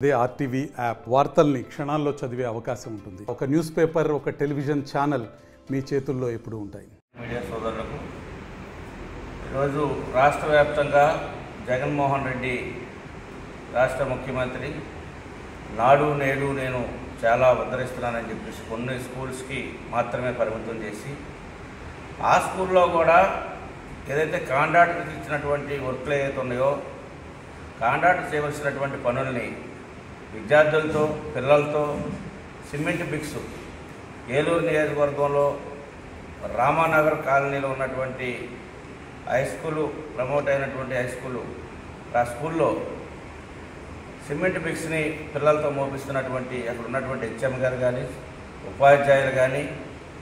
అదే RTV app వార్తల్ని క్షణాల్లో చదివే అవకాశం ఉంటుంది. ఒక న్యూస్ పేపర్, ఒక టెలివిజన్ ఛానల్ మీ చేతుల్లో ఎప్పుడూ ఉంటాయి. మీడియా సోదరులకు ఈరోజు రాష్ట్ర వ్యాప్తంగా జగన్మోహన్ రెడ్డి రాష్ట్ర ముఖ్యమంత్రి నాడు నేడు నేను చాలా ఉద్ధరిస్తున్నానని చెప్పేసి కొన్ని స్కూల్స్కి మాత్రమే పరిమితం చేసి ఆ స్కూల్లో కూడా ఏదైతే కాంట్రాక్టర్కి ఇచ్చినటువంటి వర్క్లు ఏదైతే ఉన్నాయో కాంట్రాక్టర్ చేయవలసినటువంటి పనుల్ని విద్యార్థులతో పిల్లలతో సిమెంట్ బిక్స్ ఏలూరు నియోజకవర్గంలో రామానగర్ కాలనీలో ఉన్నటువంటి హై స్కూలు ప్రమోట్ అయినటువంటి హై స్కూలు ఆ స్కూల్లో సిమెంట్ బిక్స్ని పిల్లలతో మోపిస్తున్నటువంటి అక్కడ ఉన్నటువంటి హెచ్ఎం గారు కానీ ఉపాధ్యాయులు కానీ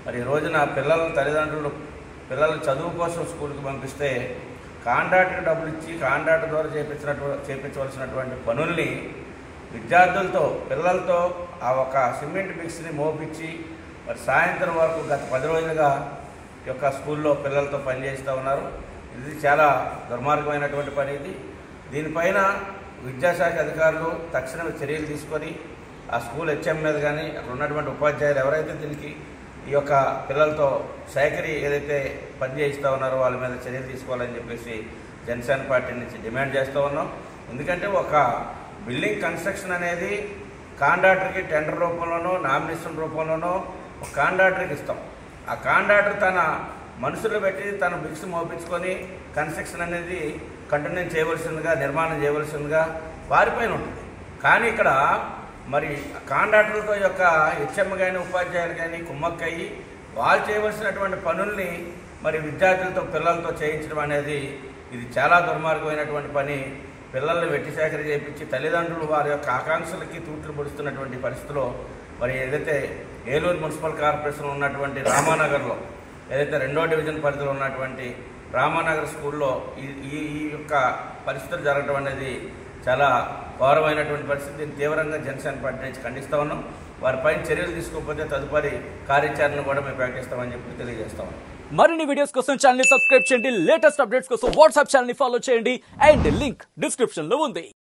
మరి ఈ రోజున పిల్లల తల్లిదండ్రులు పిల్లల చదువు కోసం స్కూల్కి పంపిస్తే కాంట్రాక్ట్కి డబ్బులు ఇచ్చి కాంట్రాక్ట్ ద్వారా చేయించవలసినటువంటి పనుల్ని విద్యార్థులతో పిల్లలతో ఆ ఒక సిమెంట్ మిక్స్ని మోపించి మరి సాయంత్రం వరకు గత 10 రోజులుగా ఈ యొక్క స్కూల్లో పిల్లలతో పనిచేస్తూ ఉన్నారు. ఇది చాలా దుర్మార్గమైనటువంటి పని. ఇది దీనిపైన విద్యాశాఖ అధికారులు తక్షణ చర్యలు తీసుకొని ఆ స్కూల్ హెచ్ఎం మీద కానీ అక్కడ ఉన్నటువంటి ఉపాధ్యాయులు ఎవరైతే దీనికి ఈ యొక్క పిల్లలతో సేకరి ఏదైతే పని చేయిస్తూ ఉన్నారో వాళ్ళ మీద చర్యలు తీసుకోవాలని చెప్పేసి జనసేన పార్టీ నుంచి డిమాండ్ చేస్తూ ఉన్నాం. ఎందుకంటే ఒక బిల్డింగ్ కన్స్ట్రక్షన్ అనేది కాంట్రాక్టర్కి టెండర్ రూపంలోనో నామినేషన్ రూపంలోనో ఒక కాంట్రాక్టర్కి ఇస్తాం. ఆ కాంట్రాక్టర్ తన మనుషులు పెట్టి తన బిక్స్ మోపించుకొని కన్స్ట్రక్షన్ అనేది కంటిన్యూ చేయవలసిందిగా నిర్మాణం చేయవలసిందిగా వారిపైన ఉంటుంది. కానీ ఇక్కడ మరి కాంట్రాక్టర్లతో యొక్క హెచ్ఎం కానీ ఉపాధ్యాయులు కానీ కుమ్మక్కయ్యి వాళ్ళు చేయవలసినటువంటి పనుల్ని మరి విద్యార్థులతో పిల్లలతో చేయించడం అనేది ఇది చాలా దుర్మార్గమైనటువంటి పని. పిల్లల్ని వెట్టి సేకరణ చేయించి తల్లిదండ్రులు వారి యొక్క ఆకాంక్షలకి తూట్లు పొడుస్తున్నటువంటి పరిస్థితిలో మరి ఏదైతే ఏలూరు మున్సిపల్ కార్పొరేషన్లో ఉన్నటువంటి రామానగర్లో ఏదైతే 2వ డివిజన్ పరిధిలో ఉన్నటువంటి రామానగర్ స్కూల్లో ఈ యొక్క పరిస్థితులు జరగడం అనేది చాలా ఘోరమైనటువంటి పరిస్థితి. దీన్ని తీవ్రంగా జనసేన పార్టీ నుంచి ఖండిస్తూ ఉన్నాం. వారిపైన చర్యలు తీసుకోకపోతే తదుపరి కార్యాచరణ కూడా మేము ప్రకటిస్తామని చెప్పి తెలియజేస్తాం. మరిన్ని వీడియోస్ కోసం ఛానల్ ని సబ్స్క్రైబ్ చేయండి. లేటెస్ట్ అప్డేట్స్ కోసం వాట్సాప్ ఛానల్ ని ఫాలో చేయండి. అండ్ లింక్ డిస్క్రిప్షన్ లో ఉంది.